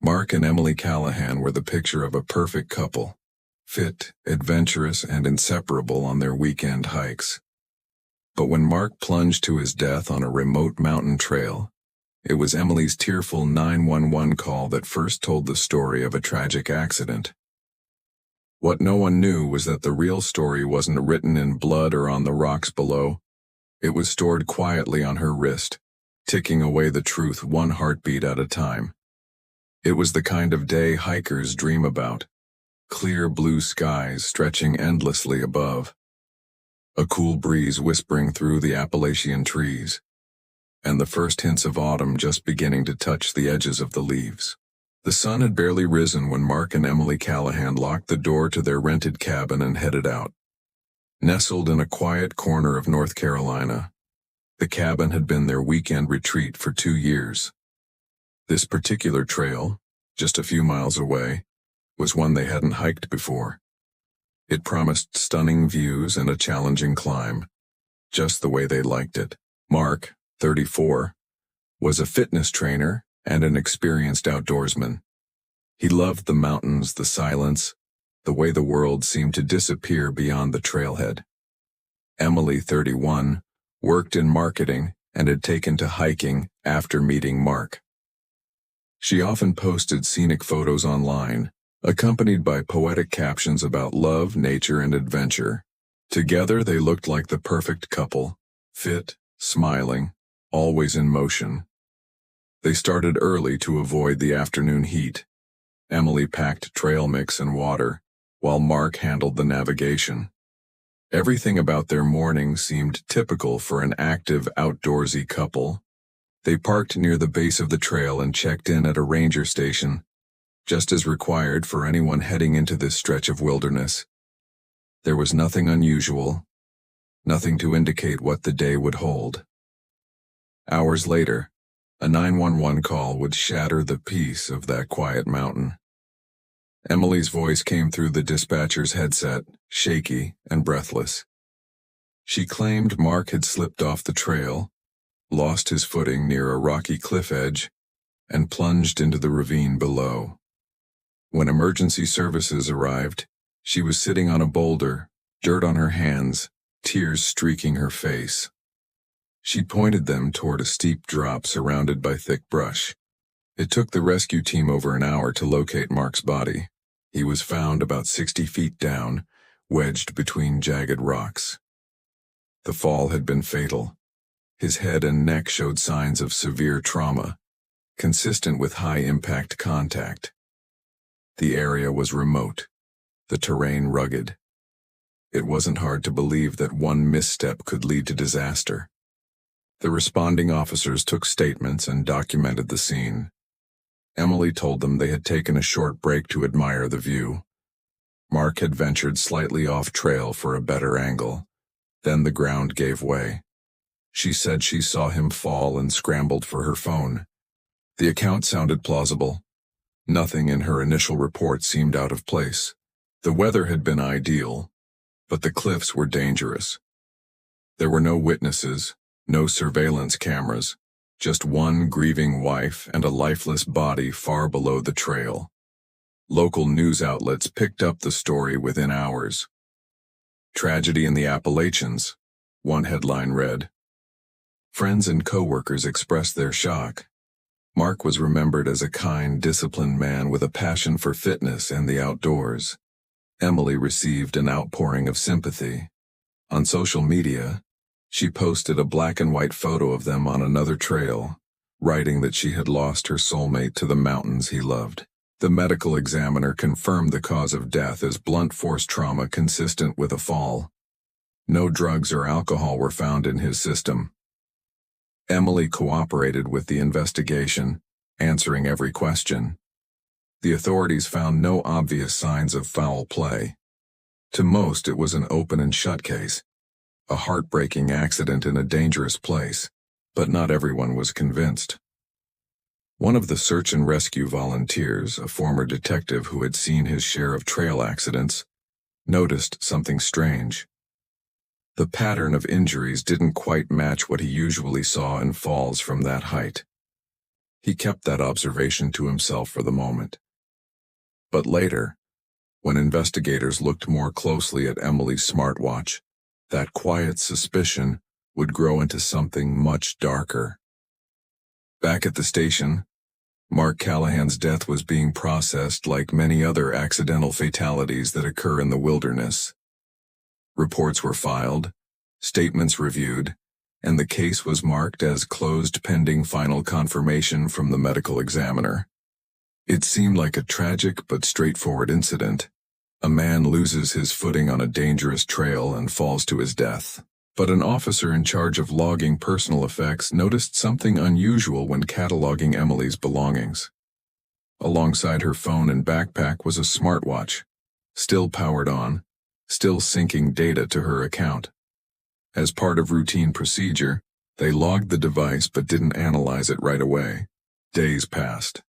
Mark and Emily Callahan were the picture of a perfect couple, fit, adventurous, and inseparable on their weekend hikes. But when Mark plunged to his death on a remote mountain trail, it was Emily's tearful 911 call that first told the story of a tragic accident. What no one knew was that the real story wasn't written in blood or on the rocks below. It was stored quietly on her wrist, ticking away the truth one heartbeat at a time. It was the kind of day hikers dream about, clear blue skies stretching endlessly above, a cool breeze whispering through the Appalachian trees, and the first hints of autumn just beginning to touch the edges of the leaves. The sun had barely risen when Mark and Emily Callahan locked the door to their rented cabin and headed out. Nestled in a quiet corner of North Carolina, the cabin had been their weekend retreat for 2 years. This particular trail, just a few miles away, was one they hadn't hiked before. It promised stunning views and a challenging climb, just the way they liked it. Mark, 34, was a fitness trainer and an experienced outdoorsman. He loved the mountains, the silence, the way the world seemed to disappear beyond the trailhead. Emily, 31, worked in marketing and had taken to hiking after meeting Mark. She often posted scenic photos online, accompanied by poetic captions about love, nature, and adventure. Together they looked like the perfect couple, fit, smiling, always in motion. They started early to avoid the afternoon heat. Emily packed trail mix and water, while Mark handled the navigation. Everything about their morning seemed typical for an active, outdoorsy couple. They parked near the base of the trail and checked in at a ranger station, just as required for anyone heading into this stretch of wilderness. There was nothing unusual, nothing to indicate what the day would hold. Hours later, a 911 call would shatter the peace of that quiet mountain. Emily's voice came through the dispatcher's headset, shaky and breathless. She claimed Mark had slipped off the trail, lost his footing near a rocky cliff edge, and plunged into the ravine below. When emergency services arrived, she was sitting on a boulder, dirt on her hands, tears streaking her face. She pointed them toward a steep drop surrounded by thick brush. It took the rescue team over an hour to locate Mark's body. He was found about 60 feet down, wedged between jagged rocks. The fall had been fatal. His head and neck showed signs of severe trauma, consistent with high-impact contact. The area was remote, the terrain rugged. It wasn't hard to believe that one misstep could lead to disaster. The responding officers took statements and documented the scene. Emily told them they had taken a short break to admire the view. Mark had ventured slightly off trail for a better angle. Then the ground gave way. She said she saw him fall and scrambled for her phone. The account sounded plausible. Nothing in her initial report seemed out of place. The weather had been ideal, but the cliffs were dangerous. There were no witnesses, no surveillance cameras, just one grieving wife and a lifeless body far below the trail. Local news outlets picked up the story within hours. "Tragedy in the Appalachians," one headline read. Friends and co-workers expressed their shock. Mark was remembered as a kind, disciplined man with a passion for fitness and the outdoors. Emily received an outpouring of sympathy. On social media, she posted a black and white photo of them on another trail, writing that she had lost her soulmate to the mountains he loved. The medical examiner confirmed the cause of death as blunt force trauma consistent with a fall. No drugs or alcohol were found in his system. Emily cooperated with the investigation, answering every question. The authorities found no obvious signs of foul play. To most, it was an open and shut case, a heartbreaking accident in a dangerous place, but not everyone was convinced. One of the search and rescue volunteers, a former detective who had seen his share of trail accidents, noticed something strange. The pattern of injuries didn't quite match what he usually saw in falls from that height. He kept that observation to himself for the moment. But later, when investigators looked more closely at Emily's smartwatch, that quiet suspicion would grow into something much darker. Back at the station, Mark Callahan's death was being processed like many other accidental fatalities that occur in the wilderness. Reports were filed, statements reviewed, and the case was marked as closed pending final confirmation from the medical examiner. It seemed like a tragic but straightforward incident. A man loses his footing on a dangerous trail and falls to his death. But an officer in charge of logging personal effects noticed something unusual when cataloging Emily's belongings. Alongside her phone and backpack was a smartwatch, still powered on, still syncing data to her account. As part of routine procedure, they logged the device but didn't analyze it right away. Days passed.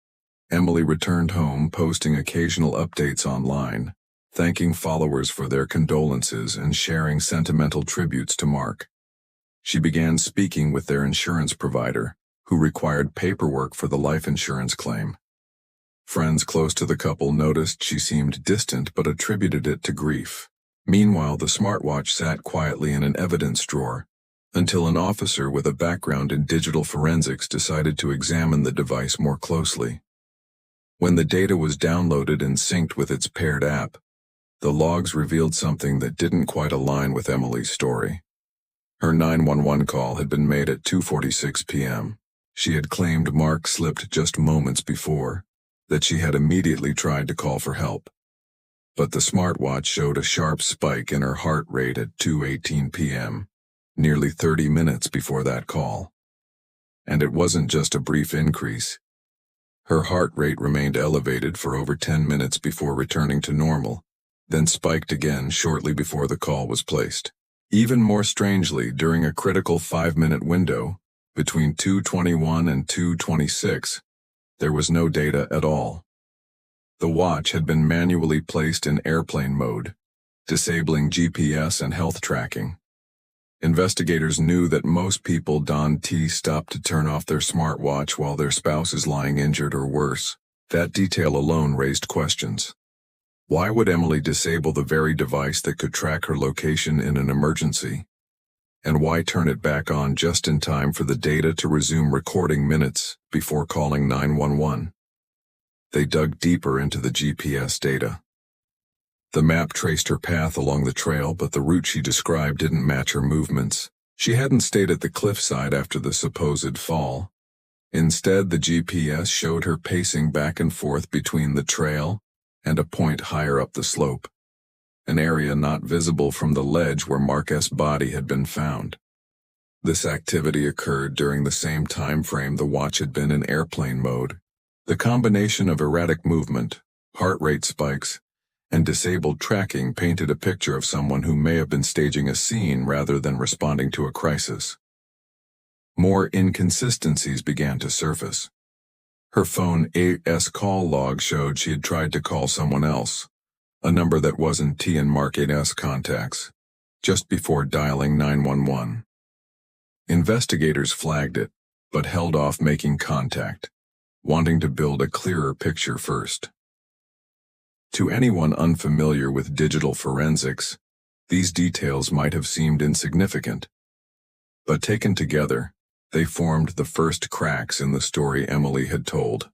Emily returned home, posting occasional updates online, thanking followers for their condolences and sharing sentimental tributes to Mark. She began speaking with their insurance provider, who required paperwork for the life insurance claim. Friends close to the couple noticed she seemed distant but attributed it to grief. Meanwhile, the smartwatch sat quietly in an evidence drawer, until an officer with a background in digital forensics decided to examine the device more closely. When the data was downloaded and synced with its paired app, the logs revealed something that didn't quite align with Emily's story. Her 911 call had been made at 2:46 p.m. She had claimed Mark slipped just moments before, that she had immediately tried to call for help. But the smartwatch showed a sharp spike in her heart rate at 2:18 p.m., nearly 30 minutes before that call. And it wasn't just a brief increase. Her heart rate remained elevated for over 10 minutes before returning to normal, then spiked again shortly before the call was placed. Even more strangely, during a critical 5-minute window, between 2:21 and 2:26, there was no data at all. The watch had been manually placed in airplane mode, disabling GPS and health tracking. Investigators knew that most people stop to turn off their smartwatch while their spouse is lying injured or worse. That detail alone raised questions. Why would Emily disable the very device that could track her location in an emergency? And why turn it back on just in time for the data to resume recording minutes before calling 911? They dug deeper into the GPS data. The map traced her path along the trail, but the route she described didn't match her movements. She hadn't stayed at the cliffside after the supposed fall. Instead, the GPS showed her pacing back and forth between the trail and a point higher up the slope, an area not visible from the ledge where Mark's body had been found. This activity occurred during the same time frame the watch had been in airplane mode. The combination of erratic movement, heart rate spikes, and disabled tracking painted a picture of someone who may have been staging a scene rather than responding to a crisis. More inconsistencies began to surface. Her phone AS call log showed she had tried to call someone else, a number that wasn't T and Mark 8's contacts, just before dialing 911. Investigators flagged it, but held off making contact, wanting to build a clearer picture first. To anyone unfamiliar with digital forensics, these details might have seemed insignificant. But taken together, they formed the first cracks in the story Emily had told.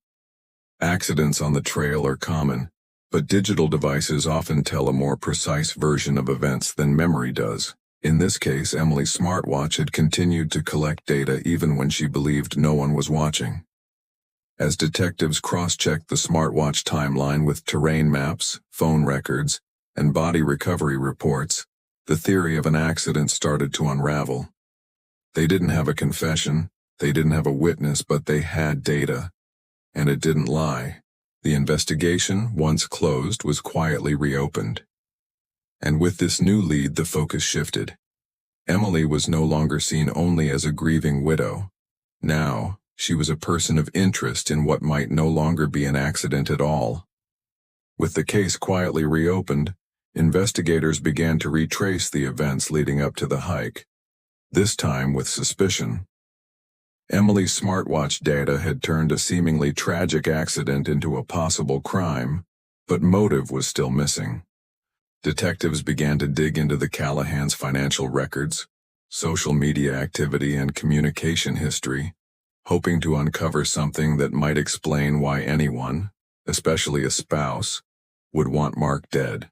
Accidents on the trail are common, but digital devices often tell a more precise version of events than memory does. In this case, Emily's smartwatch had continued to collect data even when she believed no one was watching. As detectives cross-checked the smartwatch timeline with terrain maps, phone records, and body recovery reports, the theory of an accident started to unravel. They didn't have a confession, they didn't have a witness, but they had data. And it didn't lie. The investigation, once closed, was quietly reopened. And with this new lead, the focus shifted. Emily was no longer seen only as a grieving widow. Now, she was a person of interest in what might no longer be an accident at all. With the case quietly reopened, investigators began to retrace the events leading up to the hike, this time with suspicion. Emily's smartwatch data had turned a seemingly tragic accident into a possible crime, but motive was still missing. Detectives began to dig into the Callahans' financial records, social media activity, and communication history, hoping to uncover something that might explain why anyone, especially a spouse, would want Mark dead.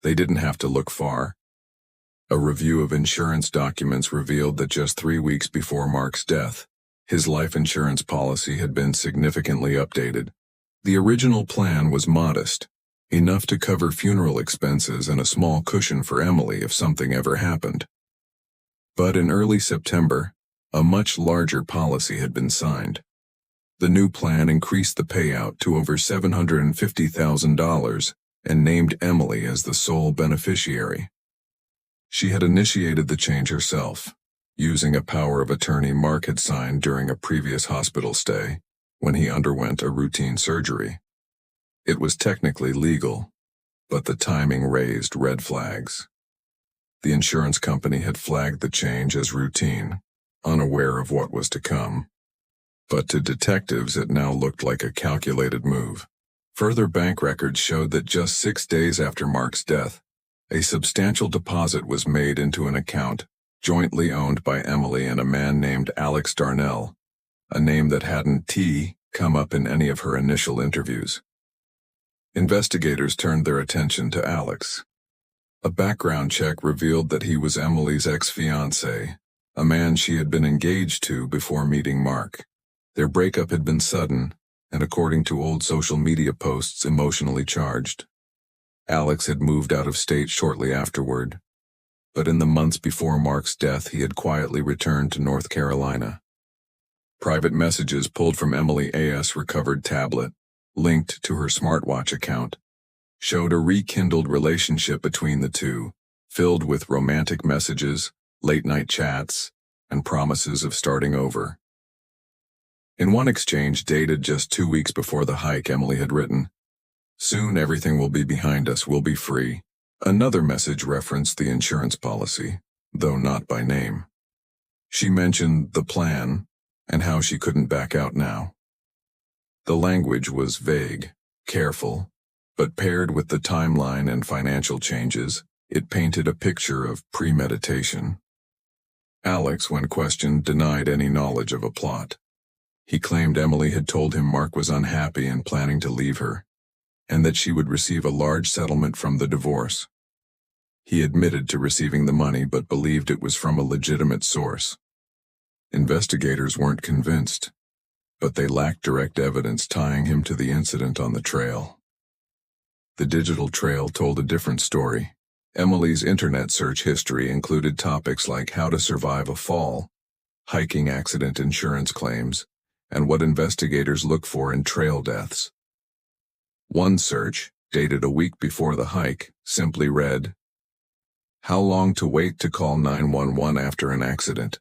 They didn't have to look far. A review of insurance documents revealed that just 3 weeks before Mark's death, his life insurance policy had been significantly updated. The original plan was modest, enough to cover funeral expenses and a small cushion for Emily if something ever happened. But in early September, a much larger policy had been signed. The new plan increased the payout to over $750,000 and named Emily as the sole beneficiary. She had initiated the change herself, using a power of attorney Mark had signed during a previous hospital stay when he underwent a routine surgery. It was technically legal, but the timing raised red flags. The insurance company had flagged the change as routine, unaware of what was to come. But to detectives it now looked like a calculated move. Further bank records showed that just 6 days after Mark's death, a substantial deposit was made into an account jointly owned by Emily and a man named Alex Darnell, a name that hadn't come up in any of her initial interviews. Investigators turned their attention to Alex. A background check revealed that he was Emily's ex-fiancé, a man she had been engaged to before meeting Mark. Their breakup had been sudden, and according to old social media posts, emotionally charged. Alex had moved out of state shortly afterward, but in the months before Mark's death he had quietly returned to North Carolina. Private messages pulled from Emily A.'s recovered tablet, linked to her smartwatch account, showed a rekindled relationship between the two, filled with romantic messages, late-night chats, and promises of starting over. In one exchange dated just 2 weeks before the hike, Emily had written, "Soon everything will be behind us, we'll be free." Another message referenced the insurance policy, though not by name. She mentioned the plan and how she couldn't back out now. The language was vague, careful, but paired with the timeline and financial changes, it painted a picture of premeditation. Alex, when questioned, denied any knowledge of a plot. He claimed Emily had told him Mark was unhappy and planning to leave her, and that she would receive a large settlement from the divorce. He admitted to receiving the money but believed it was from a legitimate source. Investigators weren't convinced, but they lacked direct evidence tying him to the incident on the trail. The digital trail told a different story. Emily's internet search history included topics like how to survive a fall, hiking accident insurance claims, and what investigators look for in trail deaths. One search, dated a week before the hike, simply read, "How long to wait to call 911 after an accident?"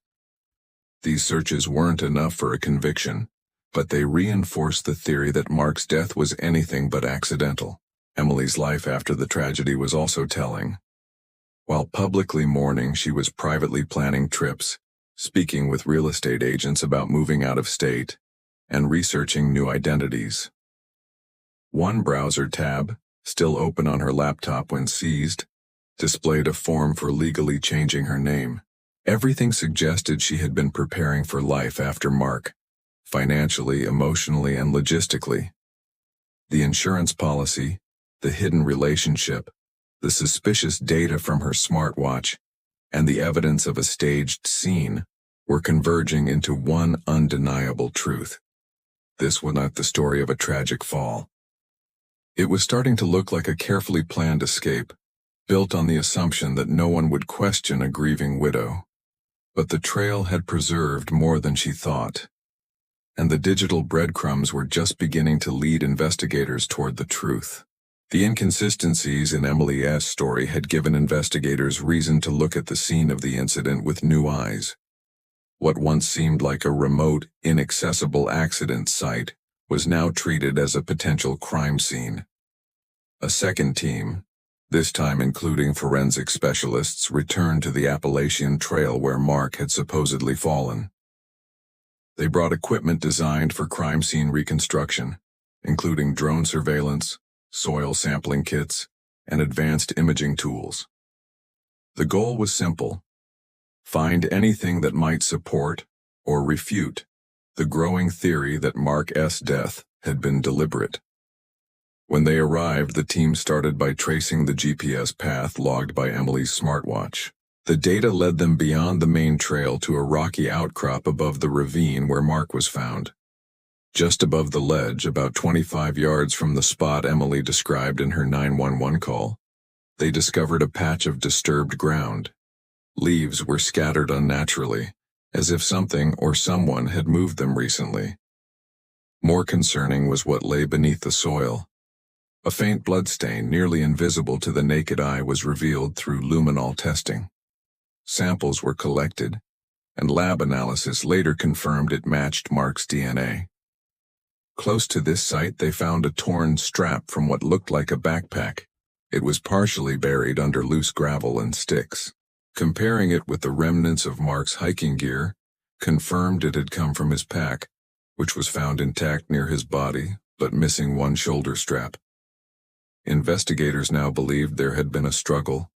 These searches weren't enough for a conviction, but they reinforced the theory that Mark's death was anything but accidental. Emily's life after the tragedy was also telling. While publicly mourning, she was privately planning trips, speaking with real estate agents about moving out of state, and researching new identities. One browser tab, still open on her laptop when seized, displayed a form for legally changing her name. Everything suggested she had been preparing for life after Mark, financially, emotionally, and logistically. The insurance policy, the hidden relationship, the suspicious data from her smartwatch, and the evidence of a staged scene were converging into one undeniable truth. This was not the story of a tragic fall. It was starting to look like a carefully planned escape, built on the assumption that no one would question a grieving widow. But the trail had preserved more than she thought, and the digital breadcrumbs were just beginning to lead investigators toward the truth. The inconsistencies in Emily's story had given investigators reason to look at the scene of the incident with new eyes. What once seemed like a remote, inaccessible accident site was now treated as a potential crime scene. A second team, this time including forensic specialists, returned to the Appalachian Trail where Mark had supposedly fallen. They brought equipment designed for crime scene reconstruction, including drone surveillance, soil sampling kits, and advanced imaging tools. The goal was simple: find anything that might support or refute the growing theory that Mark S. death had been deliberate. When they arrived, the team started by tracing the GPS path logged by Emily's smartwatch. The data led them beyond the main trail to a rocky outcrop above the ravine where Mark was found. Just above the ledge, about 25 yards from the spot Emily described in her 911 call, they discovered a patch of disturbed ground. Leaves were scattered unnaturally, as if something or someone had moved them recently. More concerning was what lay beneath the soil. A faint bloodstain, nearly invisible to the naked eye, was revealed through luminol testing. Samples were collected, and lab analysis later confirmed it matched Mark's DNA. Close to this site, they found a torn strap from what looked like a backpack. It was partially buried under loose gravel and sticks. Comparing it with the remnants of Mark's hiking gear, confirmed it had come from his pack, which was found intact near his body, but missing one shoulder strap. Investigators now believed there had been a struggle,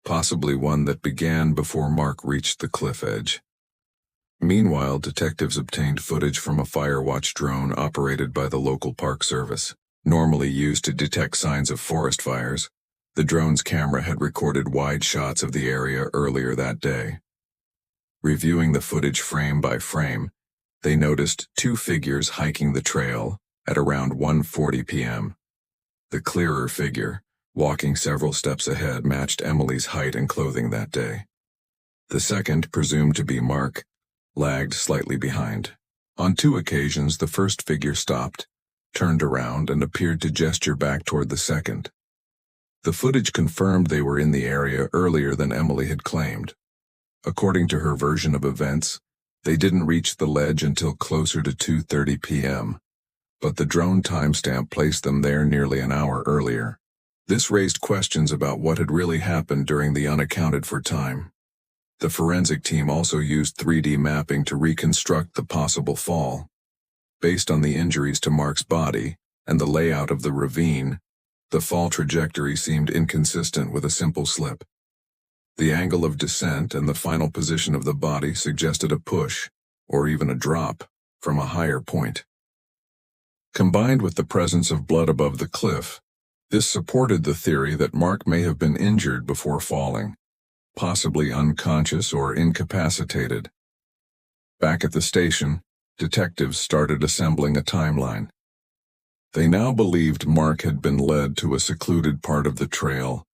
possibly one that began before Mark reached the cliff edge. Meanwhile, detectives obtained footage from a Firewatch drone operated by the local Park Service. Normally used to detect signs of forest fires, the drone's camera had recorded wide shots of the area earlier that day. Reviewing the footage frame by frame, they noticed two figures hiking the trail at around 1:40 p.m. The clearer figure, walking several steps ahead, matched Emily's height and clothing that day. The second, presumed to be Mark, lagged slightly behind. On two occasions, the first figure stopped, turned around, and appeared to gesture back toward the second. The footage confirmed they were in the area earlier than Emily had claimed. According to her version of events, they didn't reach the ledge until closer to 2:30 p.m., but the drone timestamp placed them there nearly an hour earlier. This raised questions about what had really happened during the unaccounted-for time. The forensic team also used 3D mapping to reconstruct the possible fall. Based on the injuries to Mark's body and the layout of the ravine, the fall trajectory seemed inconsistent with a simple slip. The angle of descent and the final position of the body suggested a push, or even a drop, from a higher point. Combined with the presence of blood above the cliff, this supported the theory that Mark may have been injured before falling, possibly unconscious or incapacitated. Back at the station, detectives started assembling a timeline. They now believed Mark had been led to a secluded part of the trail,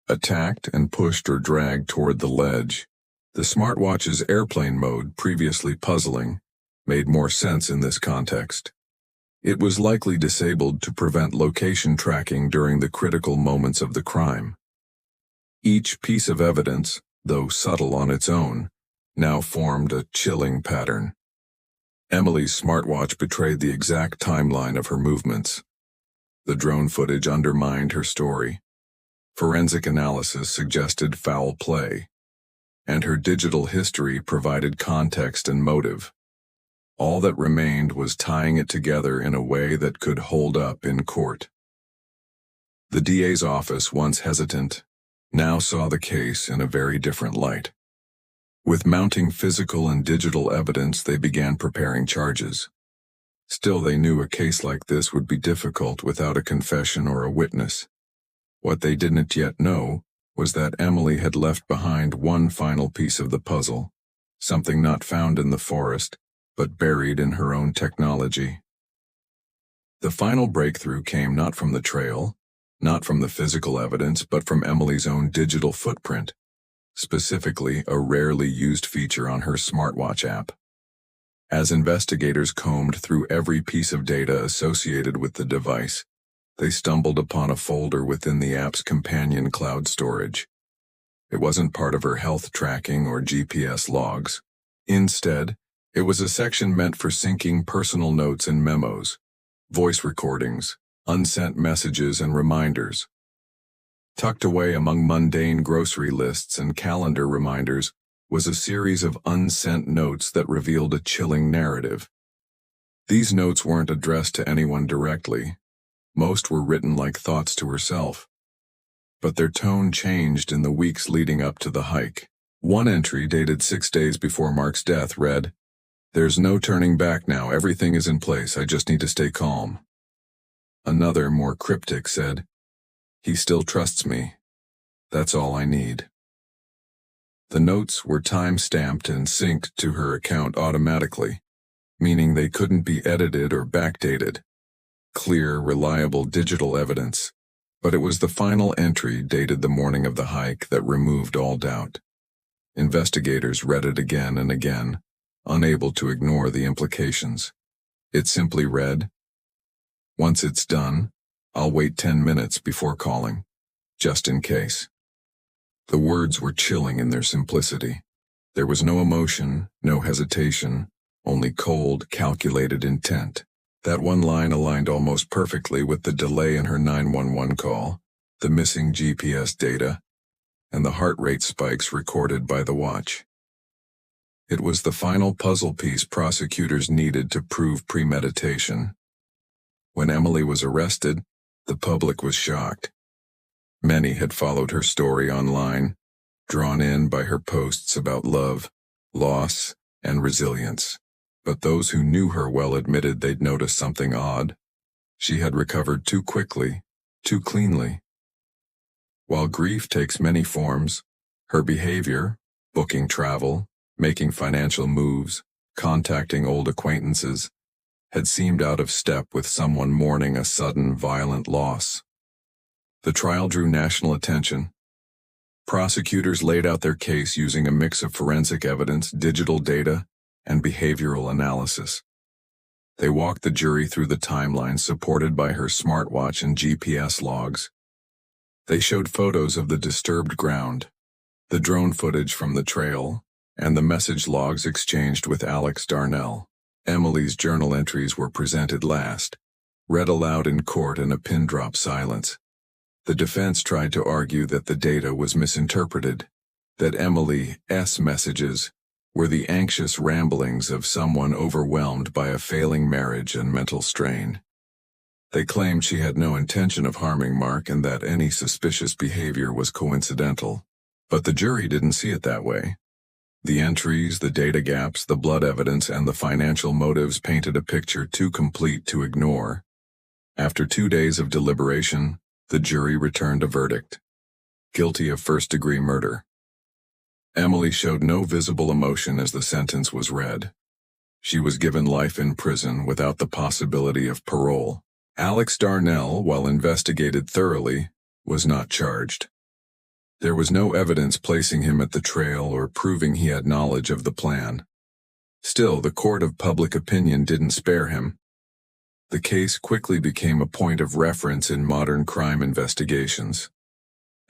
attacked and pushed or dragged toward the ledge. The smartwatch's airplane mode, previously puzzling, made more sense in this context. It was likely disabled to prevent location tracking during the critical moments of the crime. Each piece of evidence, though subtle on its own, now formed a chilling pattern. Emily's smartwatch betrayed the exact timeline of her movements. The drone footage undermined her story. Forensic analysis suggested foul play, and her digital history provided context and motive. All that remained was tying it together in a way that could hold up in court. The DA's office, once hesitant, now saw the case in a very different light. With mounting physical and digital evidence, they began preparing charges. Still, they knew a case like this would be difficult without a confession or a witness. What they didn't yet know was that Emily had left behind one final piece of the puzzle, something not found in the forest, but buried in her own technology. The final breakthrough came not from the trail, not from the physical evidence, but from Emily's own digital footprint, specifically a rarely used feature on her smartwatch app. As investigators combed through every piece of data associated with the device, they stumbled upon a folder within the app's companion cloud storage. It wasn't part of her health tracking or GPS logs. Instead, it was a section meant for syncing personal notes and memos, voice recordings, unsent messages, and reminders. Tucked away among mundane grocery lists and calendar reminders was a series of unsent notes that revealed a chilling narrative. These notes weren't addressed to anyone directly. Most were written like thoughts to herself. But their tone changed in the weeks leading up to the hike. One entry, dated 6 days before Mark's death, read, "There's no turning back now, everything is in place, I just need to stay calm." Another, more cryptic, said, "He still trusts me. That's all I need." The notes were time-stamped and synced to her account automatically, meaning they couldn't be edited or backdated. Clear, reliable digital evidence. But it was the final entry, dated the morning of the hike, that removed all doubt. Investigators read it again and again, unable to ignore the implications. It simply read, "Once it's done, I'll wait 10 minutes before calling, just in case." The words were chilling in their simplicity. There was no emotion, no hesitation, only cold, calculated intent. That one line aligned almost perfectly with the delay in her 911 call, the missing GPS data, and the heart rate spikes recorded by the watch. It was the final puzzle piece prosecutors needed to prove premeditation. When Emily was arrested, the public was shocked. Many had followed her story online, drawn in by her posts about love, loss, and resilience. But those who knew her well admitted they'd noticed something odd. She had recovered too quickly, too cleanly. While grief takes many forms, her behavior, booking travel, making financial moves, contacting old acquaintances, had seemed out of step with someone mourning a sudden, violent loss. The trial drew national attention. Prosecutors laid out their case using a mix of forensic evidence, digital data, and behavioral analysis. They walked the jury through the timeline supported by her smartwatch and GPS logs. They showed photos of the disturbed ground, the drone footage from the trail, and the message logs exchanged with Alex Darnell. Emily's journal entries were presented last, read aloud in court in a pin-drop silence. The defense tried to argue that the data was misinterpreted, that Emily's messages were the anxious ramblings of someone overwhelmed by a failing marriage and mental strain. They claimed she had no intention of harming Mark and that any suspicious behavior was coincidental. But the jury didn't see it that way. The entries, the data gaps, the blood evidence, and the financial motives painted a picture too complete to ignore. After 2 days of deliberation, the jury returned a verdict: guilty of first-degree murder. Emily showed no visible emotion as the sentence was read. She was given life in prison without the possibility of parole. Alex Darnell, while investigated thoroughly, was not charged. There was no evidence placing him at the trail or proving he had knowledge of the plan. Still, the court of public opinion didn't spare him. The case quickly became a point of reference in modern crime investigations.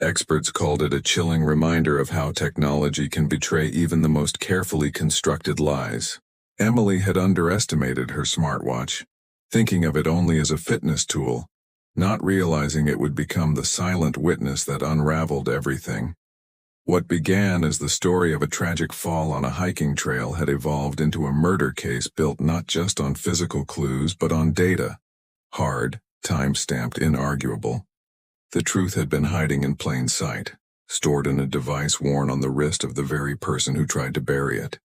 Experts called it a chilling reminder of how technology can betray even the most carefully constructed lies. Emily had underestimated her smartwatch, thinking of it only as a fitness tool, not realizing it would become the silent witness that unraveled everything. What began as the story of a tragic fall on a hiking trail had evolved into a murder case built not just on physical clues but on data. Hard, time-stamped, inarguable. The truth had been hiding in plain sight, stored in a device worn on the wrist of the very person who tried to bury it.